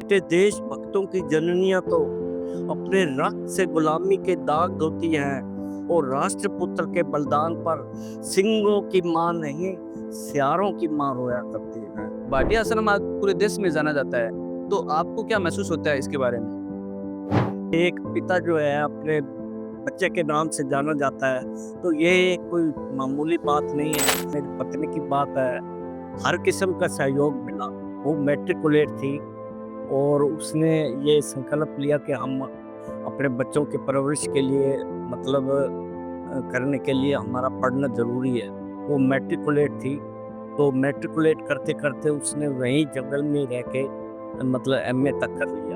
बेटे, देश भक्तों की जननियां तो अपने रक्त से गुलामी के दाग धोती हैं और राष्ट्रपुत्र के बलिदान पर सिंहों की मां नहीं, सियारों की मां रोया करती है। भाटिया आश्रम आज पूरे देश में जाना जाता है, तो आपको क्या महसूस होता है इसके बारे में? एक पिता जो है अपने बच्चे के नाम से जाना जाता है, तो ये कोई मामूली बात नहीं है। मेरी पत्नी की बात है, हर किस्म का सहयोग मिला। वो मैट्रिकुलेट थी और उसने ये संकल्प लिया कि हम अपने बच्चों की परवरिश के लिए मतलब करने के लिए हमारा पढ़ना ज़रूरी है। वो मैट्रिकुलेट थी, तो मैट्रिकुलेट करते-करते उसने वहीं जंगल में रह के मतलब एमए तक कर लिया।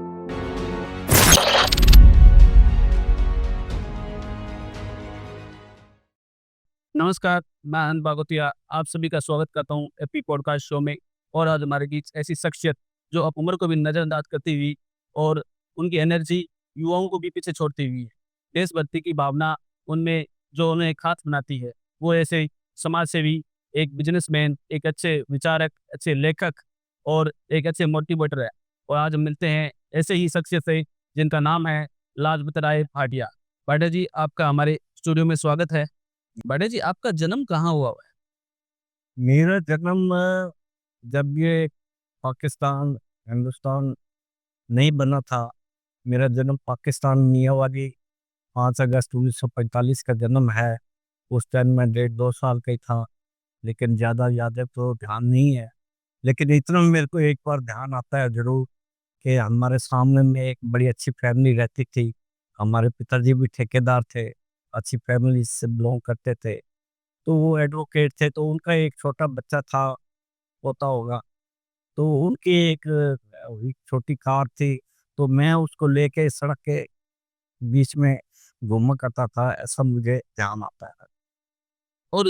नमस्कार, मैं आनंद भागवतिया आप सभी का स्वागत करता हूँ एपी पॉडकास्ट शो में। और आज हमारे बीच ऐसी शख्सियत जो अब उम्र को भी नज़रअंदाज करती हुई और उनकी एनर्जी युवाओं को भी पीछे छोड़ती हुई है। देशभक्ति की भावना उनमें जो उन्हें खास बनाती है, वो ऐसे समाज सेवी, एक बिजनेसमैन, एक अच्छे विचारक, अच्छे लेखक और एक अच्छे मोटिवेटर है। और आज हम मिलते हैं ऐसे ही शख्सियत से जिनका नाम है लाजपत राय भाटिया। भाटिया जी, आपका हमारे स्टूडियो में स्वागत है। बड़े जी, आपका जन्म कहाँ हुआ है? मेरा जन्म जब ये पाकिस्तान, हिंदुस्तान नहीं बना था, मेरा जन्म पाकिस्तान मियांवाली 5 अगस्त 1945 का जन्म है। उस टाइम मैं डेढ़ 2 साल का ही था, लेकिन ज़्यादा यादें तो ध्यान नहीं है। लेकिन इतना मेरे को एक बार ध्यान आता है ज़रूर कि हमारे सामने में एक बड़ी अच्छी फैमिली रहती थी। हमारे पिताजी भी ठेकेदार थे, अच्छी फैमिली से बिलॉन्ग करते थे। तो वो एडवोकेट थे, तो उनका एक छोटा बच्चा था, पोता होगा। तो उनकी एक छोटी कार थी, तो मैं उसको लेके सड़क के बीच में घूमा करता था, ऐसा मुझे ध्यान आता है। और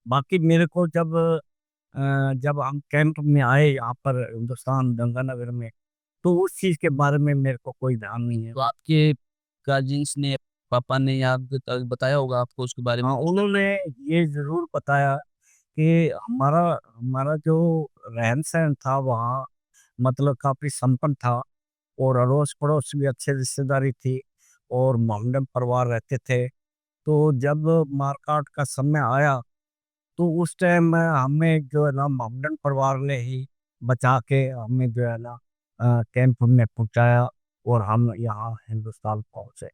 बाकी मेरे को जब हम कैंप में आए यहाँ पर हिंदुस्तान गंगानगर में, तो उस चीज़ के बारे में मेरे को कोई ध्यान नहीं है। तो आपके गार्जियंस ने, पापा ने या बताया होगा आपको उसके बारे में? हाँ, उन्होंने ये ज़रूर बताया कि हमारा हमारा जो रहन-सहन था वहाँ मतलब काफ़ी संपन्न था और अड़ोस-पड़ोस भी अच्छे रिश्तेदारी थी और मोहम्मडन परिवार रहते थे। तो जब मार-काट का समय आया, तो उस टाइम हमें जो है ना मोहम्मडन परिवार ने ही बचा के हमें जो है ना कैंप में पहुँचाया और हम यहाँ हिंदुस्तान पहुँचे।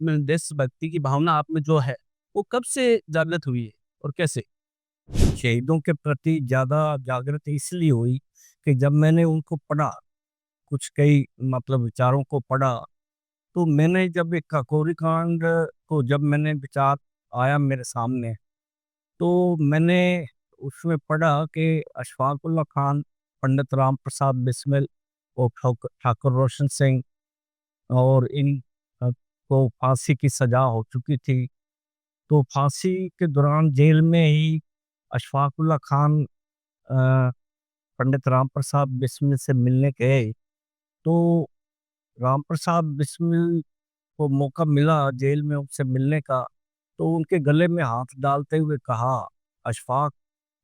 देशभक्ति की भावना आप में जो है, वो कब से जागृत हुई है और कैसे? शहीदों के प्रति ज़्यादा जागृत इसलिए हुई कि जब मैंने उनको पढ़ा, कुछ कई मतलब विचारों को पढ़ा, तो मैंने जब एक काकोरी कांड को जब मैंने विचार आया मेरे सामने, तो मैंने उसमें पढ़ा कि अशफाक उल्लाह खान, पंडित राम प्रसाद बिस्मिल और ठाकुर रोशन सिंह और इन को फांसी की सज़ा हो चुकी थी। तो फांसी के दौरान जेल में ही अशफाक उल्लाह खान अ, पंडित राम प्रसाद बिस्मिल से मिलने गए, तो राम प्रसाद बिस्मिल को मौका मिला जेल में उनसे मिलने का, तो उनके गले में हाथ डालते हुए कहा, "अशफाक,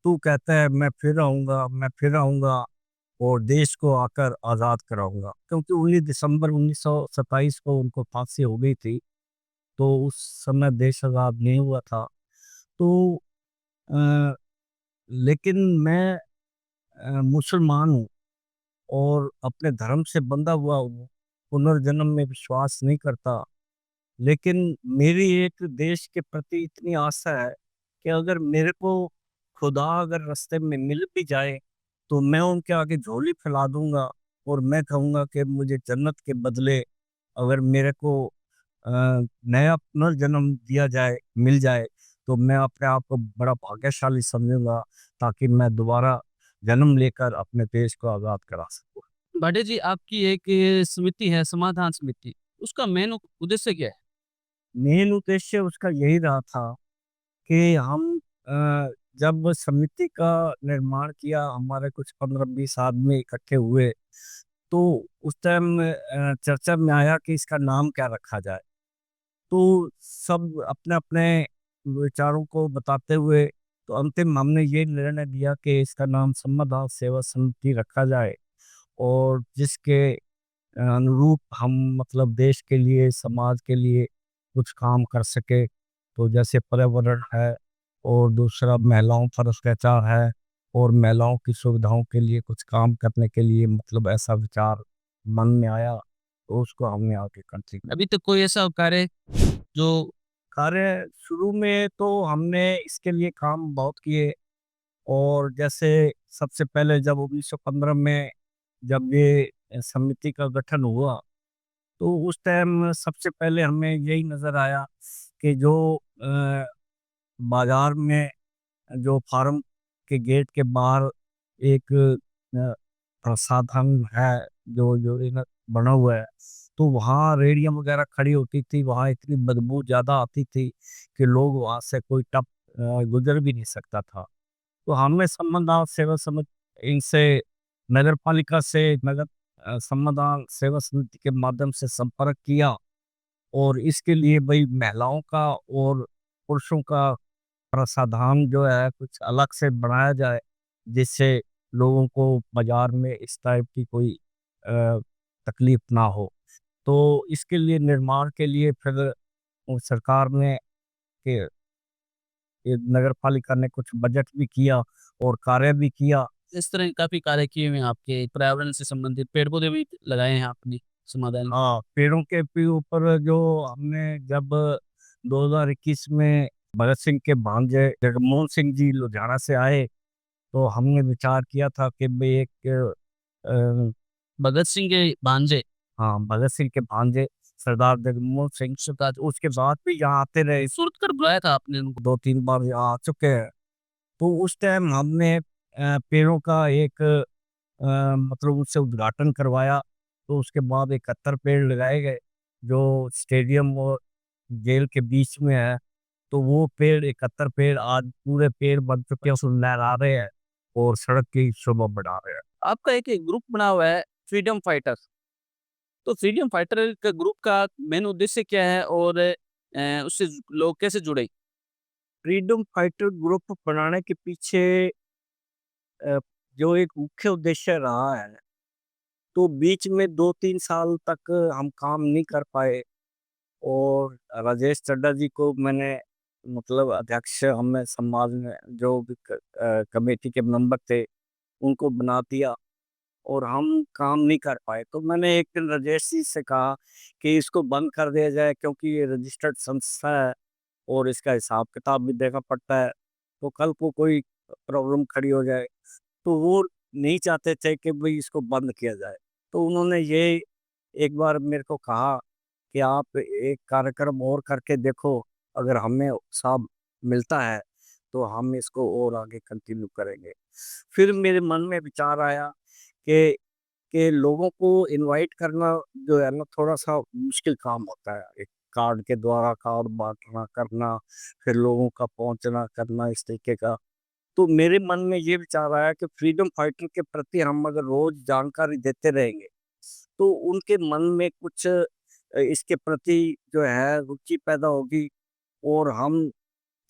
तू कहता है मैं फिर आऊँगा और देश को आकर आज़ाद कराऊँगा।" क्योंकि 19 दिसंबर 1927 को उनको फांसी हो गई थी, तो उस समय देश आज़ाद नहीं हुआ था। तो अ, लेकिन मैं मुसलमान हूँ और अपने धर्म से बंधा हुआ हूँ, पुनर्जन्म में विश्वास नहीं करता। लेकिन मेरी एक देश के प्रति इतनी आस्था है कि अगर मेरे को खुदा अगर रास्ते में मिल भी जाए, तो मैं उनके आगे झोली फैला दूँगा और मैं कहूँगा कि मुझे जन्नत के बदले अगर मेरे को नया पुनर्जन्म दिया जाए, मिल जाए, तो मैं अपने आप को बड़ा भाग्यशाली समझूँगा ताकि मैं दोबारा जन्म लेकर अपने देश को आज़ाद करा सकूँ। भाटिया जी, आपकी एक समिति है, समाधान समिति, उसका मेन उद्देश्य क्या है? मेन उद्देश्य उसका यही रहा था कि हम जब समिति का निर्माण किया, हमारे कुछ 15-20 आदमी इकट्ठे हुए, तो उस टाइम चर्चा में आया कि इसका नाम क्या रखा जाए। तो सब अपने-अपने विचारों को बताते हुए, तो अंतिम हमने ये निर्णय लिया कि इसका नाम संविधान सेवा समिति रखा जाए और जिसके अनुरूप हम मतलब देश के लिए, समाज के लिए कुछ काम कर सके। तो जैसे पर्यावरण है, और दूसरा महिलाओं पर अत्याचार है, और महिलाओं की सुविधाओं के लिए कुछ काम करने के लिए मतलब ऐसा विचार मन में आया, तो उसको हमने आगे कंटिन्यू अभी तक कोई ऐसा कार्य जो कार्य। शुरू में तो हमने इसके लिए काम बहुत किए, और जैसे सबसे पहले जब 1915 में जब ये समिति का गठन हुआ, तो उस टाइम सबसे पहले हमें यही नज़र आया कि जो बाजार में जो फार्म के गेट के बाहर एक प्रसाधन है, जो जो इन बना हुआ है, तो वहाँ रेहड़ियाँ वगैरह खड़ी होती थी, वहाँ इतनी बदबू ज़्यादा आती थी कि लोग वहाँ से कोई टप गुजर भी नहीं सकता था। तो हमने संबंधान सेवा समिति इनसे नगर पालिका से संबंधान सेवा समिति के माध्यम से संपर्क किया, और इसके लिए भाई महिलाओं का और पुरुषों का प्रसाधान जो है कुछ अलग से बनाया जाए, जिससे लोगों को बाजार में इस टाइप की कोई तकलीफ ना हो। तो इसके लिए निर्माण के लिए फिर वो सरकार ने के ये नगर पालिका ने कुछ बजट भी किया और कार्य भी किया। इस तरह काफ़ी कार्य किए हुए हैं आपके, पर्यावरण से संबंधित पेड़-पौधे भी लगाए हैं आपने समाधान में। हाँ, पेड़ों के भी ऊपर जो हमने जब 2021 में भगत सिंह के भांजे जगमोहन सिंह जी लुधियाना से आए, तो हमने विचार किया था कि भाई एक अ, भगत सिंह के भांजे हाँ, भगत सिंह के भांजे सरदार जगमोहन सिंह, सरताज उसके बाद भी यहाँ आते रहे, सुरत कर बुलाया था आपने उनको। 2-3 बार यहाँ आ चुके हैं। तो उस टाइम हमने पेड़ों का एक मतलब उससे उद्घाटन करवाया, तो उसके बाद 71 पेड़ लगाए गए, जो स्टेडियम और जेल के बीच में है। तो वो पेड़ 71 पेड़ आज पूरे पेड़ बन चुके हैं, उसमें लहरा रहे हैं और सड़क की शोभा बढ़ा रहे हैं। आपका एक ग्रुप बना हुआ है फ्रीडम फाइटर्स, तो फ्रीडम फाइटर का ग्रुप का मेन उद्देश्य क्या है और उससे लोग कैसे जुड़े? फ्रीडम फाइटर ग्रुप बनाने के पीछे अ, जो एक मुख्य उद्देश्य रहा है, तो बीच में 2-3 साल तक हम काम नहीं कर पाए, और राजेश चड्ढा जी को मैंने मतलब अध्यक्ष हमें समाज में जो भी कमेटी के मेंबर थे, उनको बना दिया, और हम काम नहीं कर पाए। तो मैंने एक दिन राजेश जी से कहा कि इसको बंद कर दिया जाए, क्योंकि ये रजिस्टर्ड संस्था है और इसका हिसाब किताब भी देखना पड़ता है, तो कल को कोई प्रॉब्लम खड़ी हो जाए। तो वो नहीं चाहते थे कि भाई इसको बंद किया जाए। तो उन्होंने ये एक बार मेरे को कहा कि आप एक कार्यक्रम और करके देखो, अगर हमें उत्साह मिलता है तो हम इसको और आगे कंटिन्यू करेंगे। फिर मेरे मन में विचार आया कि लोगों को इनवाइट करना जो है ना थोड़ा-सा मुश्किल काम होता है। एक कार्ड के द्वारा कार्ड बाँटना करना, फिर लोगों का पहुँचना करना इस तरीके का। तो मेरे मन में ये विचार आया कि फ्रीडम फाइटर के प्रति हम अगर रोज़ जानकारी देते रहेंगे, तो उनके मन में कुछ इसके प्रति जो है रुचि पैदा होगी, और हम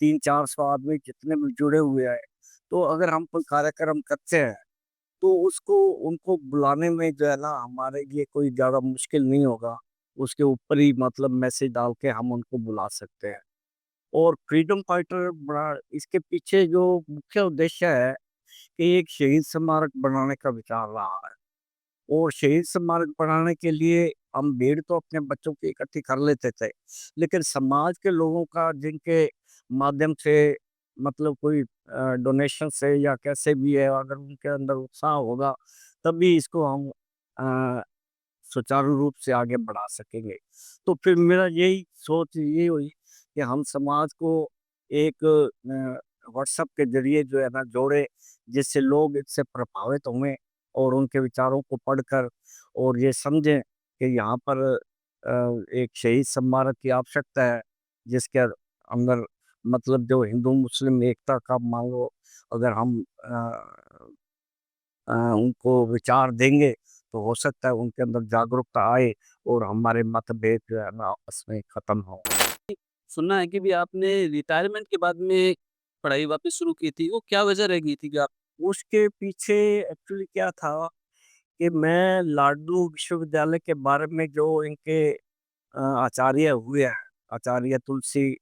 300-400 आदमी जितने भी जुड़े हुए हैं, तो अगर हम कोई कार्यक्रम करते हैं, तो उसको उनको बुलाने में जो है ना हमारे लिए कोई ज़्यादा मुश्किल नहीं होगा। उसके ऊपर ही मतलब मैसेज डाल के हम उनको बुला सकते हैं। और फ्रीडम फाइटर बड़ा इसके पीछे जो मुख्य उद्देश्य है कि एक शहीद स्मारक बनाने का विचार रहा है। और शहीद स्मारक बनाने के लिए हम भीड़ तो अपने बच्चों की इकट्ठी कर लेते थे, लेकिन समाज के लोगों का जिनके माध्यम से मतलब कोई डोनेशन से या कैसे भी है, अगर उनके अंदर उत्साह होगा, तभी इसको हम अ, सुचारू रूप से आगे बढ़ा सकेंगे। तो फिर मेरा यही सोच ये हुई कि हम समाज को एक व्हाट्सएप के ज़रिए जो है ना जोड़े, जिससे लोग इससे प्रभावित होंगे और उनके विचारों को पढ़कर और ये समझें कि यहाँ पर एक शहीद स्मारक की आवश्यकता है, जिसके अंदर मतलब जो हिंदू मुस्लिम एकता का मान लो, अगर हम उनको विचार देंगे, तो हो सकता है उनके अंदर जागरूकता आए और हमारे मतभेद जो है ना आपस में खत्म हो। सुनना है कि भी आपने रिटायरमेंट के बाद में पढ़ाई वापस शुरू की थी, वो क्या वजह रह गई थी कि आप उसके पीछे एक्चुअली क्या था कि मैं लाडू विश्वविद्यालय के बारे में जो इनके आचार्य हुए हैं, आचार्य तुलसी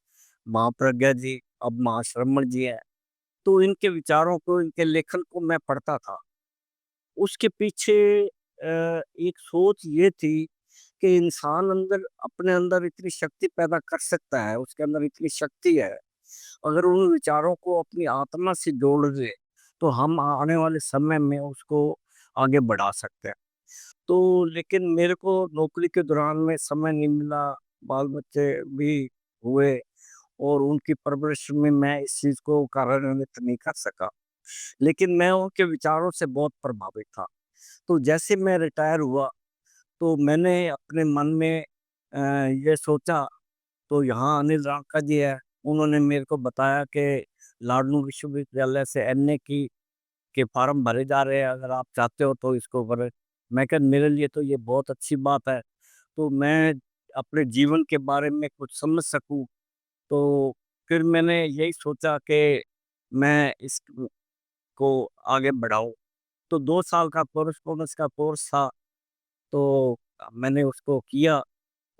महाप्रज्ञा जी, अब महाश्रमण जी हैं, तो इनके विचारों को, इनके लेखन को मैं पढ़ता था। उसके पीछे एक सोच ये थी कि इंसान अपने अंदर इतनी शक्ति पैदा कर सकता है, उसके अंदर इतनी शक्ति है। अगर उन विचारों को अपनी आत्मा से जोड़ दें, तो हम आने वाले समय में उसको आगे बढ़ा सकते हैं। तो लेकिन मेरे को नौकरी के दौरान में समय नहीं मिला, बाल-बच्चे भी हुए और उनकी परवरिश में मैं इस चीज़ को कार्यान्वित नहीं कर सका। लेकिन मैं उनके विचारों से बहुत प्रभावित था। तो जैसे मैं रिटायर हुआ, तो मैंने अपने मन में ये सोचा, तो यहाँ अनिल रांका जी हैं, उन्होंने मेरे को बताया कि लाडनू विश्वविद्यालय से एमए के फॉर्म भरे जा रहे हैं, अगर आप चाहते हो तो इसको भरें। मैं कहा मेरे लिए तो ये बहुत अच्छी बात है, तो मैं अपने जीवन के बारे में कुछ समझ सकूँ, तो फिर मैंने यही सोचा कि मैं इसको आगे बढ़ाऊँ। तो 2 साल का कोरेस्पॉन्डेंस का कोर्स था, तो मैंने उसको किया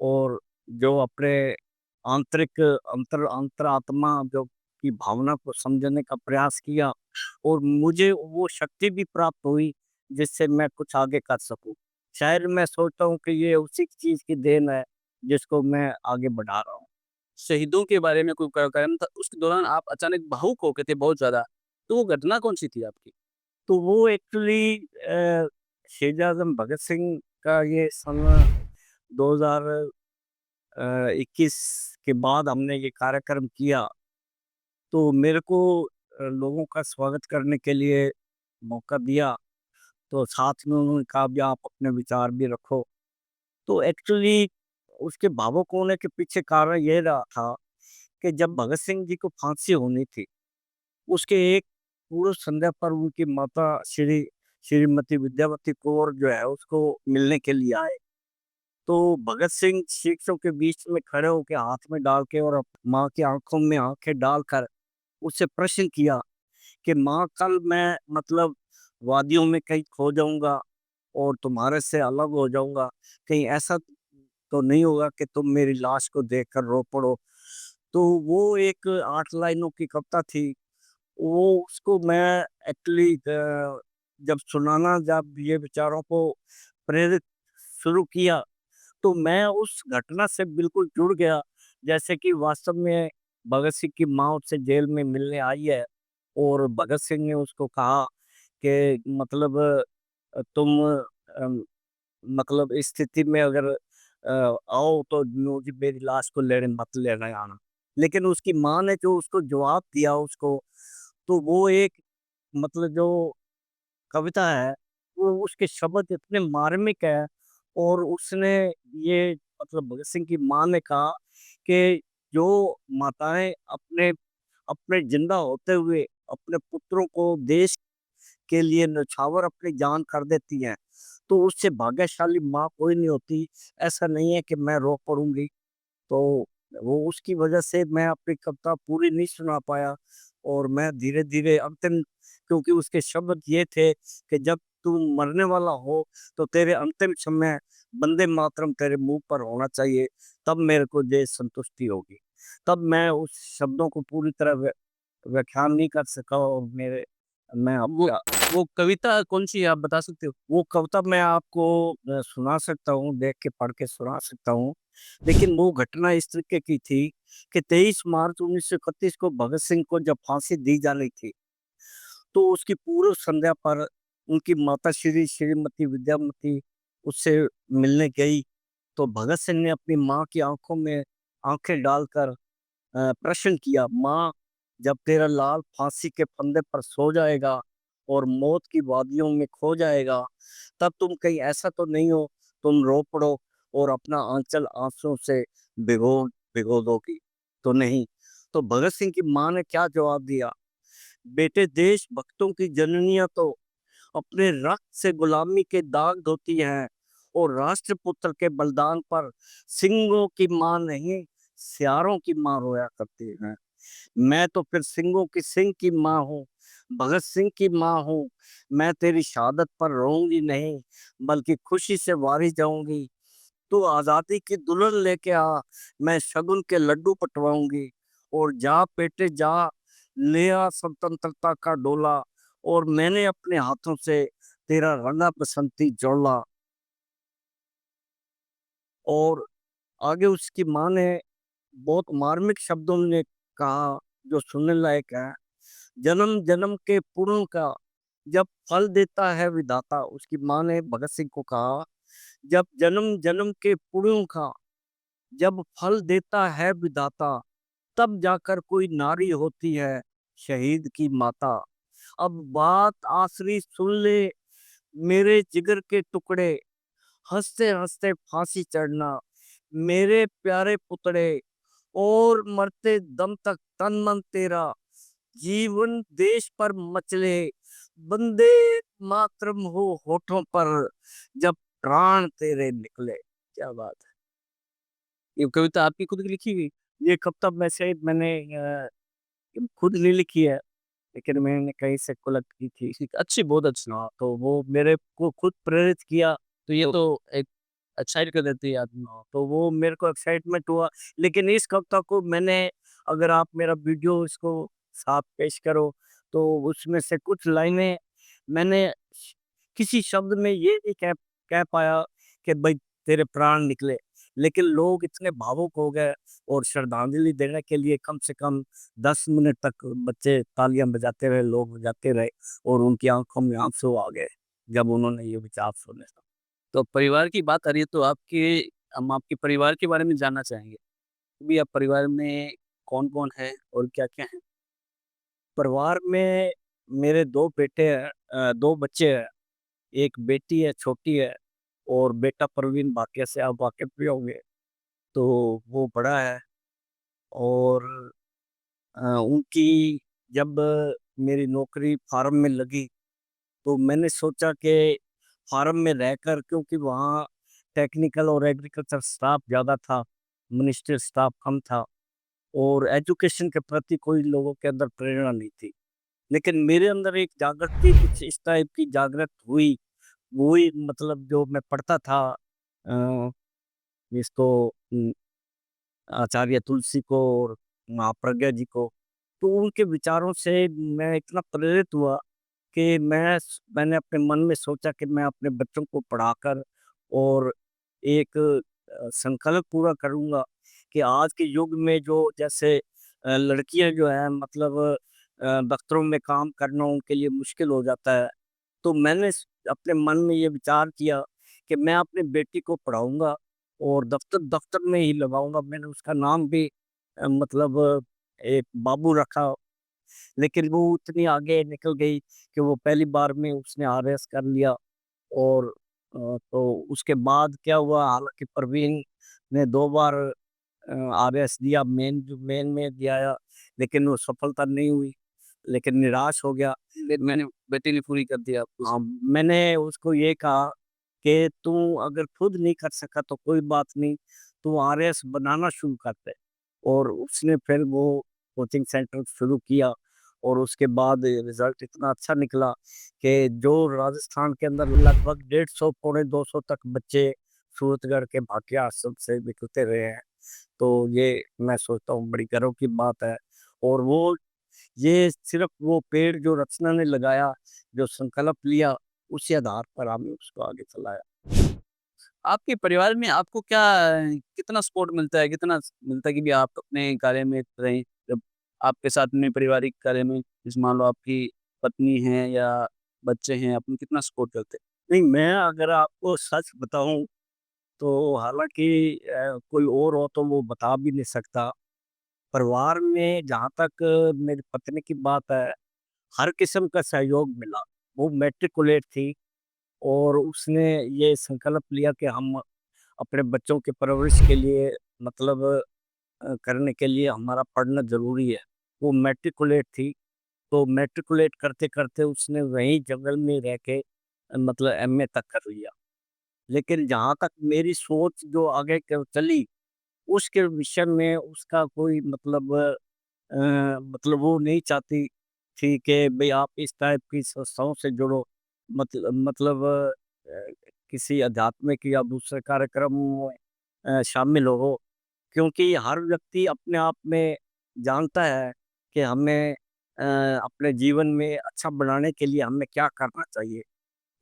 और जो अपने आंतरिक अंतरात्मा जो की भावना को समझने का प्रयास किया और मुझे वो शक्ति भी प्राप्त हुई जिससे मैं कुछ आगे कर सकूं। शायद मैं सोचता हूँ कि ये उसी चीज की देन है जिसको मैं आगे बढ़ा रहा हूँ। शहीदों के बारे में कोई कार्यक्रम था, उस दौरान आप अचानक भावुक हो गए थे बहुत ज़्यादा। तो वो घटना कौन-सी थी आपकी? तो वो एक्चुअली शहीद आजम भगत सिंह का ये सन 2021 के बाद हमने ये कार्यक्रम किया, तो मेरे को लोगों का स्वागत करने के लिए मौका दिया, तो साथ में उन्होंने कहा भी आप अपने विचार भी रखो। तो एक्चुअली उसके भावुक होने के पीछे कारण ये रहा था कि जब भगत सिंह जी को फांसी होनी थी, उसके एक पूर्व संध्या पर उनकी माता श्रीमती विद्यावती कौर जो है उसको मिलने के लिए आए। तो भगत सिंह शिक्षकों के बीच में खड़े होके हाथ में डाल के और माँ की आँखों में आँखें डालकर उससे प्रश्न किया कि माँ कल मैं मतलब वादियों में कहीं खो जाऊँगा और तुम्हारे से अलग हो जाऊँगा, कहीं ऐसा तो नहीं होगा कि तुम मेरी लाश को देखकर रो पड़ो। तो वो एक 8 लाइनों की कविता थी, वो उसको मैं एक्चुअली जब ये विचारों को प्रेरित शुरू किया, तो मैं उस घटना से बिल्कुल जुड़ गया। जैसे कि वास्तव में भगत सिंह की माँ उससे जेल में मिलने आई है और भगत सिंह ने उसको कहा कि मतलब तुम मतलब इस स्थिति में अगर आओ तो मुझे मेरी लाश को लेने मत लेने आना। लेकिन उसकी माँ ने जो उसको जवाब दिया उसको, तो वो एक मतलब जो कविता है, वो उसके शब्द इतने मार्मिक है और उसने ये मतलब भगत सिंह की माँ ने कहा कि जो माताएँ अपने अपने ज़िंदा होते हुए अपने पुत्रों को देश के लिए न्यौछावर अपनी जान कर देती हैं, तो उससे भाग्यशाली माँ कोई नहीं होती। ऐसा नहीं है कि मैं रो पड़ूँगी। तो वो उसकी वजह से मैं अपनी कविता पूरी नहीं सुना पाया और मैं धीरे-धीरे अंतिम, क्योंकि उसके शब्द ये थे कि जब तू मरने वाला हो, तो तेरे अंतिम समय वंदे मातरम तेरे मुँह पर होना चाहिए, तब मेरे को ये संतुष्टि होगी। तब मैं उस शब्दों को पूरी तरह व्याख्यान नहीं कर सका और मैं वो आपका वो कविता कौन-सी है आप बता सकते हो? वो कविता मैं आपको सुना सकता हूँ, देख के पढ़ के सुना सकता हूँ। लेकिन वो घटना इस तरीके की थी कि 23 मार्च 1931 को भगत सिंह को जब फांसी दी जानी थी, तो उसकी पूर्व संध्या पर उनकी माता श्रीमती विद्यावती उससे मिलने गई। तो भगत सिंह ने अपनी माँ की आँखों में आँखें डालकर प्रश्न किया, "माँ, जब तेरा लाल फांसी के फंदे पर सो जाएगा और मौत की वादियों में खो जाएगा, तब तुम कहीं ऐसा तो नहीं हो, तुम रो पड़ो और अपना आँचल आँसुओं से भिगो भिगो दोगी तो नहीं?" तो भगत सिंह की माँ ने क्या जवाब दिया, "बेटे, देशभक्तों की जननियाँ तो अपने रक्त से गुलामी के दाग धोती हैं और राष्ट्रपुत्र के बलिदान पर सिंहों की माँ नहीं, सियारों की माँ रोया करती हैं। मैं तो फिर सिंहों की सिंह की माँ हूँ, भगत सिंह की माँ हूँ, मैं तेरी शहादत पर रोऊँगी नहीं, बल्कि खुशी से वारी जाऊँगी। तू आज़ादी की दुल्हन लेके आ, मैं शगुन के लड्डू पटवाऊँगी। और जा बेटे जा, ले आ स्वतंत्रता का डोला, और मैंने अपने हाथों से तेरा रंगा बसंती जोड़ा। और आगे उसकी माँ ने बहुत मार्मिक शब्दों में कहा, जो सुनने लायक है। जन्म जन्म के पुण्यों का जब फल देता है विधाता, उसकी माँ ने भगत सिंह को कहा, जब जन्म जन्म के पुण्यों का जब फल देता है विधाता, तब जाकर कोई नारी होती है शहीद की माता। अब बात आखिरी सुन ले मेरे जिगर के टुकड़े, हंसते हंसते फांसी चढ़ना मेरे प्यारे पुतड़े, और मरते दम तक तन मन तेरा, जीवन देश पर मचले, बंदे मातरम हो होठों पर, जब प्राण तेरे निकले। क्या बात है। ये कविता आपकी खुद की लिखी हुई? ये कविता मैंने खुद नहीं लिखी है, लेकिन मैंने कहीं से कुलट की थी। ठीक, अच्छी, बहुत अच्छी। हाँ, तो वो मेरे को खुद प्रेरित किया। तो ये तो तो एक एक्साइट कर देती है आदमी। हाँ, तो वो मेरे को एक्साइटमेंट हुआ। लेकिन इस कविता को मैंने, अगर आप मेरा वीडियो इसको साथ पेश करो, तो उसमें से कुछ लाइनें मैंने किसी शब्द में ये नहीं कह कह पाया कि भाई तेरे प्राण निकले, लेकिन लोग इतने भावुक हो गए, और श्रद्धांजलि देने के लिए कम से कम 10 मिनट तक बच्चे तालियां बजाते रहे, लोग बजाते रहे, और उनकी आंखों में आंसू आ गए जब उन्होंने ये विचार सुने। तो परिवार की बात आ रही है तो हम आपके परिवार के बारे में जानना चाहेंगे। अभी आप परिवार में कौन-कौन है और क्या-क्या है? परिवार में मेरे 2 बेटे हैं, 2 बच्चे हैं, 1 बेटी है, छोटी है, और बेटा प्रवीण भाटिया से आप वाकिफ़ भी होंगे, तो वो बड़ा है। और उनकी जब मेरी नौकरी फार्म में लगी, तो मैंने सोचा कि फार्म में रहकर, क्योंकि वहाँ टेक्निकल और एग्रीकल्चर स्टाफ ज़्यादा था, मिनिस्ट्रियल स्टाफ कम था, और एजुकेशन के प्रति कोई लोगों के अंदर प्रेरणा नहीं थी। लेकिन मेरे अंदर एक जागृति कुछ इस टाइप की जागृत हुई, वही मतलब जो मैं पढ़ता था अ, इसको आचार्य तुलसी को और माँ प्रज्ञा जी को, तो उनके विचारों से मैं इतना प्रेरित हुआ कि मैंने अपने मन में सोचा कि मैं अपने बच्चों को पढ़ाकर, और एक संकल्प पूरा करूँगा कि आज के युग में जो जैसे लड़कियाँ जो हैं, मतलब दफ्तरों में काम करना उनके लिए मुश्किल हो जाता है। तो मैंने अपने मन में ये विचार किया कि मैं अपनी बेटी को पढ़ाऊँगा, और दफ्तर दफ्तर में ही लगाऊँगा। मैंने उसका नाम भी एक बाबू रखा। लेकिन वो उतनी आगे निकल गई कि वो पहली बार में उसने आरएस कर लिया। और तो उसके बाद क्या हुआ, हालाँकि प्रवीण ने 2 बार आरएस दिया, मेन में दिया, लेकिन वो सफलता नहीं हुई, लेकिन निराश हो गया। फिर मैंने बेटे ने पूरी कर दिया आपको। हाँ, मैंने उसको ये कहा कि तू अगर खुद नहीं कर सका तो कोई बात नहीं, तू आरएस बनाना शुरू कर दे। और उसने फिर वो कोचिंग सेंटर शुरू किया, और उसके बाद रिजल्ट इतना अच्छा निकला कि जो राजस्थान के अंदर लगभग 150 पौने 200 तक बच्चे सूरतगढ़ के भाटिया आश्रम से निकलते रहे हैं। तो ये मैं सोचता हूँ बड़ी गर्व की बात है। और वो ये सिर्फ वो पेड़ जो रचना ने लगाया, जो संकल्प लिया, उसी आधार पर हमने उसको आगे चलाया। आपके परिवार में आपको क्या कितना सपोर्ट मिलता है? कितना मिलता है कि भी आप अपने कार्य में रहें? जब आपके साथ में पारिवारिक कार्य में जैसे मान लो आपकी पत्नी है या बच्चे हैं, आप उनको कितना सपोर्ट करते हैं? नहीं, मैं अगर आपको सच बताऊँ, तो हालाँकि कोई और हो तो वो बता भी नहीं सकता। परिवार में जहाँ तक मेरी पत्नी की बात है, हर किस्म का सहयोग मिला। वो मैट्रिकुलेट थी, और उसने ये संकल्प लिया कि हम अपने बच्चों की परवरिश के लिए, मतलब करने के लिए हमारा पढ़ना ज़रूरी है। वो मैट्रिकुलेट थी, तो मैट्रिकुलेट करते-करते उसने वहीं जंगल में रह के मतलब एमए तक कर लिया। लेकिन जहाँ तक मेरी सोच जो आगे क चली, उसके विषय में उसका कोई मतलब वो नहीं चाहती थी कि भई आप इस टाइप की संस्थाओं से जुड़ो, मतलब किसी आध्यात्मिक या दूसरे कार्यक्रम में शामिल हो। क्योंकि हर व्यक्ति अपने आप में जानता है कि हमें अपने जीवन में अच्छा बनाने के लिए हमें क्या करना चाहिए।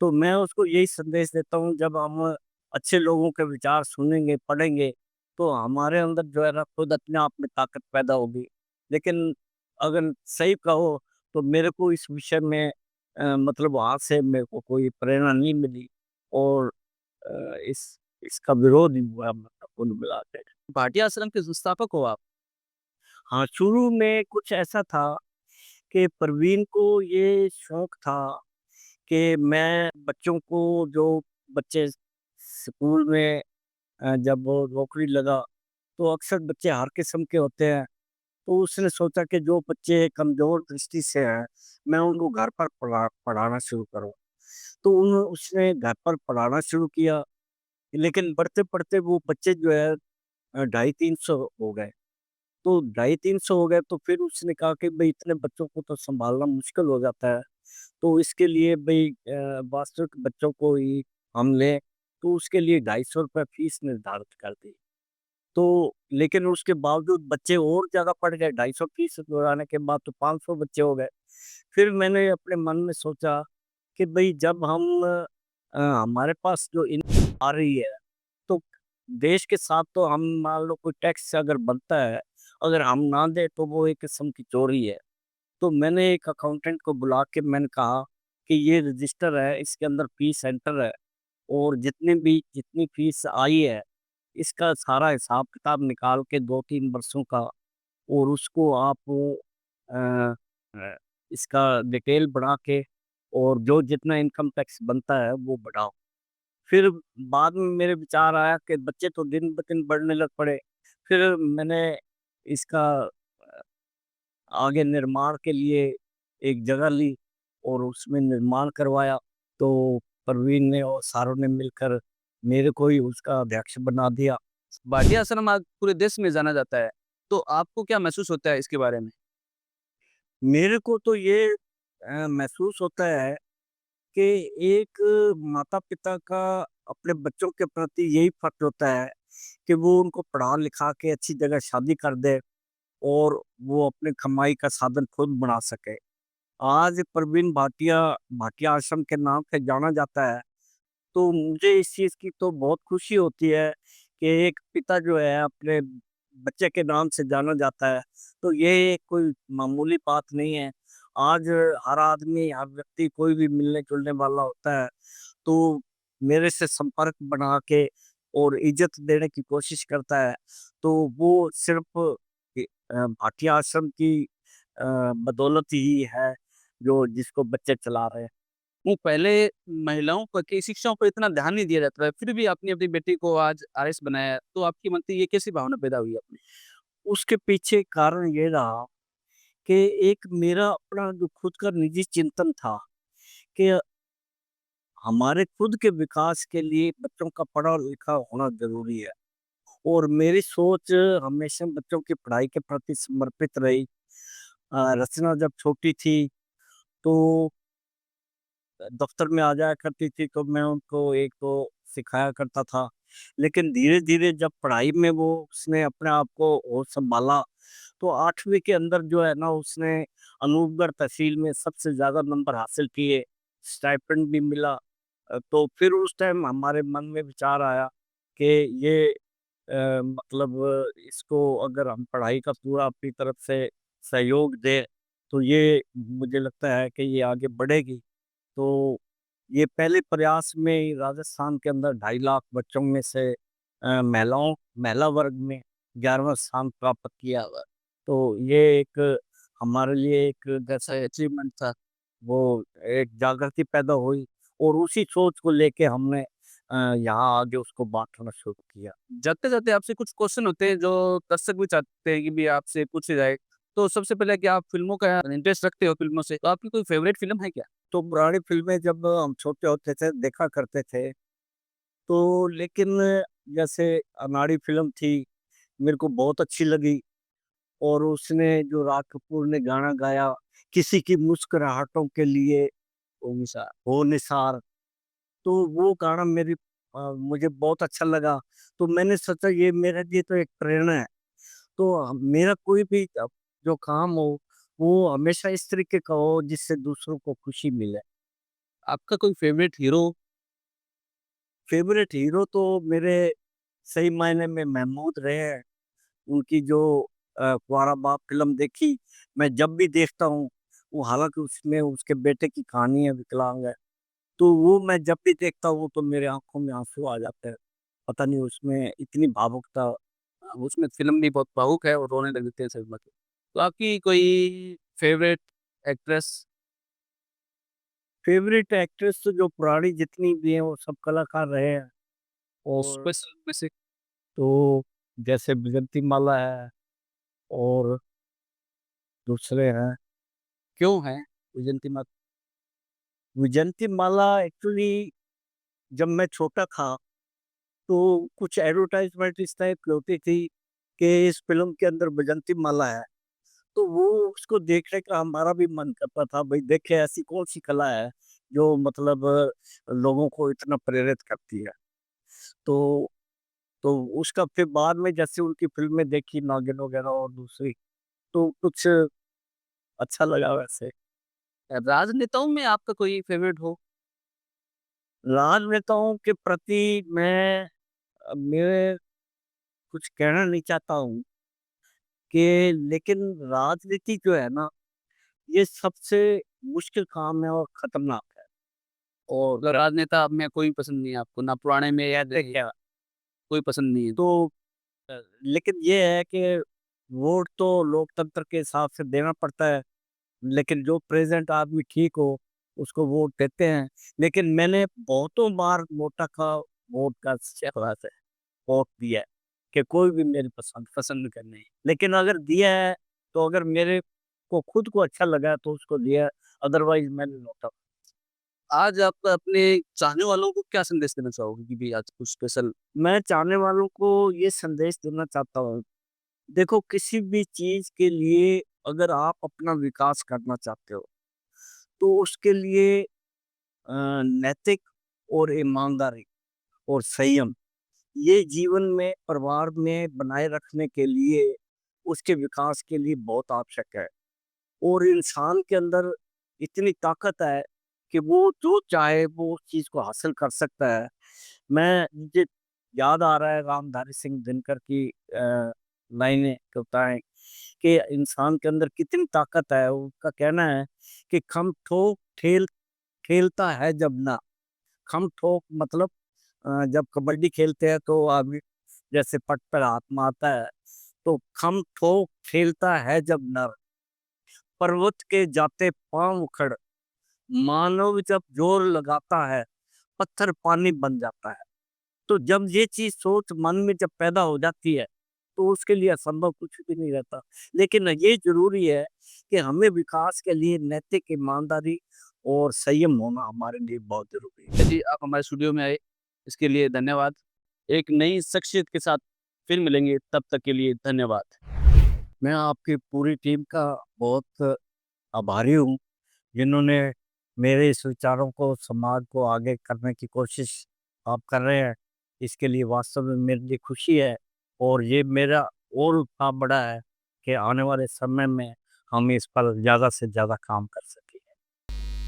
तो मैं उसको यही संदेश देता हूँ, जब हम अच्छे लोगों के विचार सुनेंगे, पढ़ेंगे, तो हमारे अंदर जो है ना खुद अपने आप में ताकत पैदा होगी। लेकिन अगर सही कहो तो मेरे को इस विषय में मतलब वहाँ से मेरे को कोई प्रेरणा नहीं मिली और इसका विरोध ही हुआ, मतलब कुल मिला के। भाटिया आश्रम के संस्थापक हो आप? हाँ, शुरू में कुछ ऐसा था कि प्रवीण को ये शौक था कि मैं बच्चों को, जो बच्चे स्कूल में जब वो नौकरी लगा, तो अक्सर बच्चे हर किस्म के होते हैं। तो उसने सोचा कि जो बच्चे कमज़ोर दृष्टि से हैं, मैं उनको घर पर पढ़ाना शुरू करूँ। तो उसने घर पर पढ़ाना शुरू किया, लेकिन पढ़ते-पढ़ते वो बच्चे जो है 250-300 हो गए। तो 250-300 हो गए, तो फिर उसने कहा कि भई इतने बच्चों को तो सँभालना मुश्किल हो जाता है। तो इसके लिए भई वास्तविक बच्चों को ही हम लें, तो उसके लिए ₹250 फीस निर्धारित कर दी। तो लेकिन उसके बावजूद बच्चे और ज़्यादा बढ़ गए, 250 फीस लगाने के बाद तो 500 बच्चे हो गए। फिर मैंने अपने मन में सोचा कि भई जब हम हमारे पास जो आ रही है, तो देश के साथ तो हम मान लो कोई टैक्स अगर बनता है, अगर हम ना दें तो वो एक किस्म की चोरी है। तो मैंने एक अकाउंटेंट को बुला के मैंने कहा कि ये रजिस्टर है, इसके अंदर फीस एंटर है और जितनी फीस आई है, इसका सारा हिसाब-किताब निकाल के 2-3 वर्षों का, और उसको आप अ इसका डिटेल बना के और जो जितना इनकम टैक्स बनता है वो बढ़ाओ। फिर बाद में मेरे विचार आया कि बच्चे तो दिन-ब-दिन बढ़ने लग पड़े। फिर मैंने इसका आगे निर्माण के लिए एक जगह ली और उसमें निर्माण करवाया। तो प्रवीण ने और सारों ने मिलकर मेरे को ही उसका अध्यक्ष बना दिया। भाटिया आश्रम आज पूरे देश में जाना जाता है, तो आपको क्या महसूस होता है इसके बारे में? मेरे को तो ये महसूस होता है कि एक माता-पिता का अपने बच्चों के प्रति यही फर्ज़ होता है कि वो उनको पढ़ा-लिखा के अच्छी जगह शादी कर दे और वो अपनी कमाई का साधन खुद बना सके। आज प्रवीण भाटिया भाटिया आश्रम के नाम से जाना जाता है, तो मुझे इस चीज़ की तो बहुत खुशी होती है कि एक पिता जो है अपने बच्चे के नाम से जाना जाता है, तो ये कोई मामूली बात नहीं है। आज हर आदमी, हर व्यक्ति कोई भी मिलने-जुलने वाला होता है, तो मेरे से संपर्क बना के और इज़्ज़त देने की कोशिश करता है, तो वो सिर्फ़ भाटिया आश्रम की बदौलत ही है, जो जिसको बच्चे चला रहे हैं। वो पहले महिलाओं प की शिक्षाओं पर इतना ध्यान नहीं दिया जाता था, फिर भी आपने अपनी बेटी को आज आईएएस बनाया, तो आपके मन में ये कैसी भावना पैदा हुई अपनी? उसके पीछे कारण ये रहा कि एक मेरा अपना जो खुद का निजी चिंतन था कि हमारे खुद के विकास के लिए बच्चों का पढ़ा-लिखा होना ज़रूरी है, और मेरी सोच हमेशा बच्चों की पढ़ाई के प्रति समर्पित रही। रचना जब छोटी थी, तो दफ्तर में आ जाया करती थी, तो मैं उनको एक दो सिखाया करता था। लेकिन धीरे-धीरे जब पढ़ाई में वो उसने अपने आप को और सँभाला, तो 8वीं के अंदर जो है ना उसने अनूपगढ़ तहसील में सबसे ज़्यादा नंबर हासिल किए, स्टाइपेंड भी मिला। तो फिर उस टाइम हमारे मन में विचार आया कि ये मतलब इसको अगर हम पढ़ाई का पूरा अपनी तरफ से सहयोग दें, तो ये मुझे लगता है कि ये आगे बढ़ेगी। तो ये पहले प्रयास में ही राजस्थान के अंदर 2.5 लाख बच्चों में से महिला वर्ग में 11वां स्थान प्राप्त किया हुआ है। तो ये एक हमारे लिए एक जैसे अचीवमेंट था, वो एक जागृति पैदा हुई और उसी सोच को लेके हमने यहाँ आगे उसको बाँटना शुरू किया। जाते-जाते आपसे कुछ क्वेश्चन होते हैं जो दर्शक भी चाहते हैं कि भी आपसे पूछे जाए। तो सबसे पहले क्या आप फ़िल्मों का इंटरेस्ट रखते हो फ़िल्मों से? तो आपकी कोई फ़ेवरेट फ़िल्म है क्या? तो पुरानी फ़िल्में जब हम छोटे होते थे देखा करते थे, तो लेकिन जैसे अनाड़ी फ़िल्म थी, मेरे को बहुत अच्छी लगी। और उसने जो राग कपूर ने गाना गाया, किसी की मुस्कुराहटों के लिए ओ निसार। हो निसार, तो वो गाना मुझे बहुत अच्छा लगा। तो मैंने सोचा ये मेरे लिए तो एक प्रेरणा है। तो मेरा कोई भी जो काम हो, वो हमेशा इस तरीके का हो जिससे दूसरों को खुशी मिले। आपका कोई फ़ेवरेट हीरो? फ़ेवरेट हीरो तो मेरे सही मायने में महमूद रहे हैं। उनकी जो कुंवारा बाप फ़िल्म देखी, मैं जब भी देखता हूँ, वो हालाँकि उसमें उसके बेटे की कहानी है, विकलांग है, तो वो मैं जब भी देखता हूँ, तो मेरे आँखों में आँसू आ जाते हैं। पता नहीं उसमें इतनी भावुकता। उसमें फ़िल्म भी बहुत भावुक है और रोने लग जाते हैं सिनेमा के। तो आपकी कोई फ़ेवरेट एक्ट्रेस? फ़ेवरेट एक्ट्रेस तो जो पुरानी जितनी भी हैं, वो सब कलाकार रहे हैं। और स्पेशल में से तो जैसे विजंती-माला है और दूसरे हैं। क्यों है वैजयंती माला? विजंती-माला एक्चुअली जब मैं छोटा था, तो कुछ एडवर्टाइज़मेंट इस टाइप की होती थी कि इस फ़िल्म के अंदर विजंती-माला है। तो वो उसको देखने का हमारा भी मन करता था, भई देखें ऐसी कौन-सी कला है, जो मतलब लोगों को इतना प्रेरित करती है। तो तो उसका फिर बाद में जैसे उनकी फ़िल्में देखी नागिन वगैरह और दूसरी, तो कुछ अच्छा लगा वैसे। राजनेताओं में आपका कोई फ़ेवरेट हो? राजनेताओं के प्रति मैं कुछ कहना नहीं चाहता हूँ कि लेकिन राजनीति जो है ना, ये सबसे मुश्किल काम है और खतरनाक है। और मतलब राजनेता में कोई पसंद नहीं है आपको, ना पुराने में या देखते नए, क्या, कोई पसंद नहीं है? तो लेकिन ये है कि वोट तो लोकतंत्र के हिसाब से देना पड़ता है, लेकिन जो प्रेज़ेंट आदमी ठीक हो, उसको वोट देते हैं। लेकिन मैंने बहुतों बार नोटा का वोट का इस्तेमाल है, वोट दिया है कि कोई भी मेरी पसंद का नहीं। लेकिन अगर दिया है, तो अगर मेरे को खुद को अच्छा लगा है, तो उसको दिया है, अदरवाइज़ मैंने नोटा। आज आप अपने चाहने वालों को क्या संदेश देना चाहोगे कि भई आज कुछ स्पेशल? मैं चाहने वालों को ये संदेश देना चाहता हूँ, देखो किसी भी चीज़ के लिए अगर आप अपना विकास करना चाहते हो, तो उसके लिए नैतिक और ईमानदारी और संयम, ये जीवन में, परिवार में बनाए रखने के लिए, उसके विकास के लिए बहुत आवश्यक है। और इंसान के अंदर इतनी ताकत है कि वो जो चाहे वो उस चीज़ को हासिल कर सकता है। मुझे याद आ रहा है रामधारी सिंह दिनकर की लाइनें कविताएँ कि इंसान के अंदर कितनी ताकत है। उनका कहना है कि खम ठोक ठेल खेलता है जब ना, खम ठोक मतलब जब कबड्डी खेलते हैं तो आदमी जैसे पट पर हाथ मारता है, तो खम ठोक खेलता है जब नर, पर्वत के जाते पांव उखड़, मानव जब जोर लगाता है, पत्थर पानी बन जाता है। तो जब ये चीज़ सोच मन में जब पैदा हो जाती है, तो उसके लिए असंभव कुछ भी नहीं रहता। लेकिन ये ज़रूरी है कि हमें विकास के लिए नैतिक ईमानदारी और संयम होना हमारे लिए बहुत ज़रूरी है। जी, आप हमारे स्टूडियो में आए, इसके लिए धन्यवाद। एक नई शख्सियत के साथ फिर मिलेंगे, तब तक के लिए धन्यवाद। मैं आपकी पूरी टीम का बहुत आभारी हूँ, जिन्होंने मेरे इस विचारों को समाज को आगे करने की कोशिश आप कर रहे हैं। इसके लिए वास्तव में मेरे लिए खुशी है और ये मेरा और उत्साह बढ़ा है कि आने वाले समय में हम इस पर ज़्यादा से ज़्यादा काम कर सकें।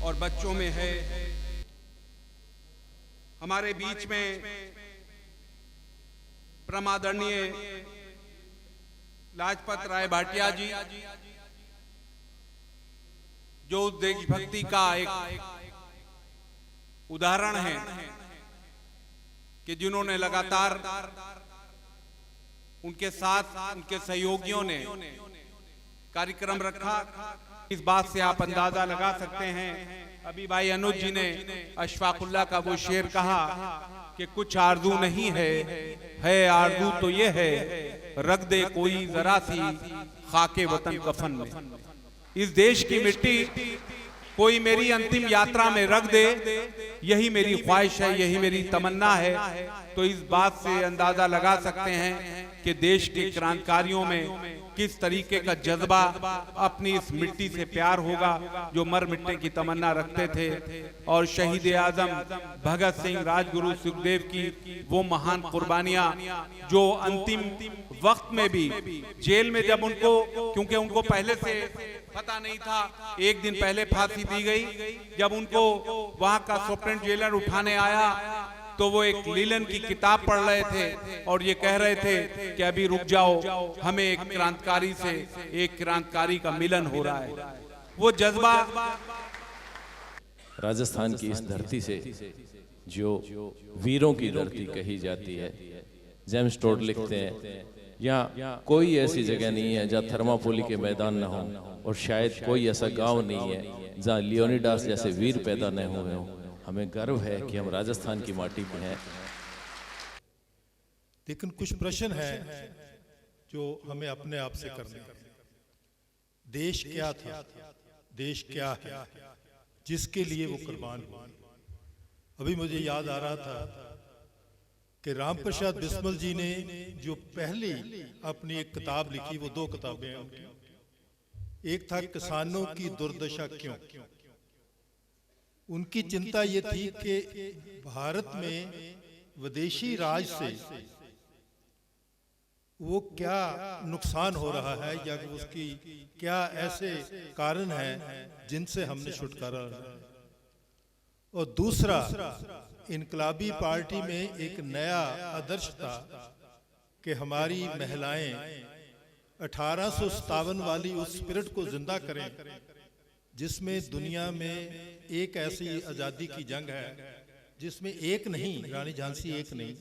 और बच्चों में है, हमारे बीच में परमादरणीय लाजपत राय भाटिया जी, जो देशभक्ति का एक उदाहरण है कि जिन्होंने लगातार उनके साथ उनके सहयोगियों ने कार्यक्रम रखा। इस बात से आप अंदाजा लगा सकते हैं, अभी भाई अनुज जी ने अशफाकुल्ला का वो शेर कहा कि कुछ आरज़ू नहीं है आरज़ू तो ये है, रख दे कोई जरा सी खाके वतन कफन में। इस देश की मिट्टी कोई मेरी अंतिम यात्रा में रख दे, यही मेरी ख्वाहिश है, यही मेरी तमन्ना है। तो इस बात से अंदाजा लगा सकते हैं कि देश के क्रांतिकारियों में किस तरीके का जज्बा, अपनी इस मिट्टी से प्यार होगा जो मर मिटने की तमन्ना रखते थे। और शहीद आजम भगत सिंह, राजगुरु सुखदेव की वो महान कुर्बानियां जो अंतिम वक्त में भी जेल में जब उनको, क्योंकि उनको पहले से पता नहीं था, एक दिन पहले फांसी दी गई, जब उनको वहां का सुप्रीम जेलर उठाने आया तो वो एक लीलन की किताब पढ़ रहे थे और ये कह रहे थे कि अभी रुक जाओ, हमें एक क्रांतिकारी से, एक क्रांतिकारी का मिलन हो रहा है। वो जज्बा राजस्थान की इस धरती से जो वीरों की धरती कही जाती है, जेम्स टोड लिखते हैं, यहाँ कोई ऐसी जगह नहीं है जहाँ थर्मापोली के मैदान न हो, और शायद कोई ऐसा गांव नहीं है जहाँ लियोनिडास जैसे वीर पैदा न हुए हों। हमें गर्व है कि हम राजस्थान की माटी में हैं। लेकिन कुछ प्रश्न है जो हमें अपने आप से करने हैं। देश क्या था, देश क्या है जिसके लिए वो कुर्बान हुआ। अभी मुझे याद आ रहा था कि राम प्रसाद बिस्मिल जी ने जो पहली अपनी एक किताब लिखी, वो दो किताबें हैं उनकी। एक था किसानों की दुर्दशा क्यों। उनकी चिंता ये थी कि भारत में विदेशी राज से वो क्या नुकसान हो रहा है, या उसकी क्या ऐसे कारण हैं जिनसे हमने छुटकारा। और दूसरा, इनकलाबी पार्टी में एक नया आदर्श था कि हमारी महिलाएं 1857 वाली उस स्पिरिट को जिंदा करें जिसमें दुनिया में एक ऐसी आजादी की जंग है जिसमें एक नहीं, रानी झांसी एक नहीं।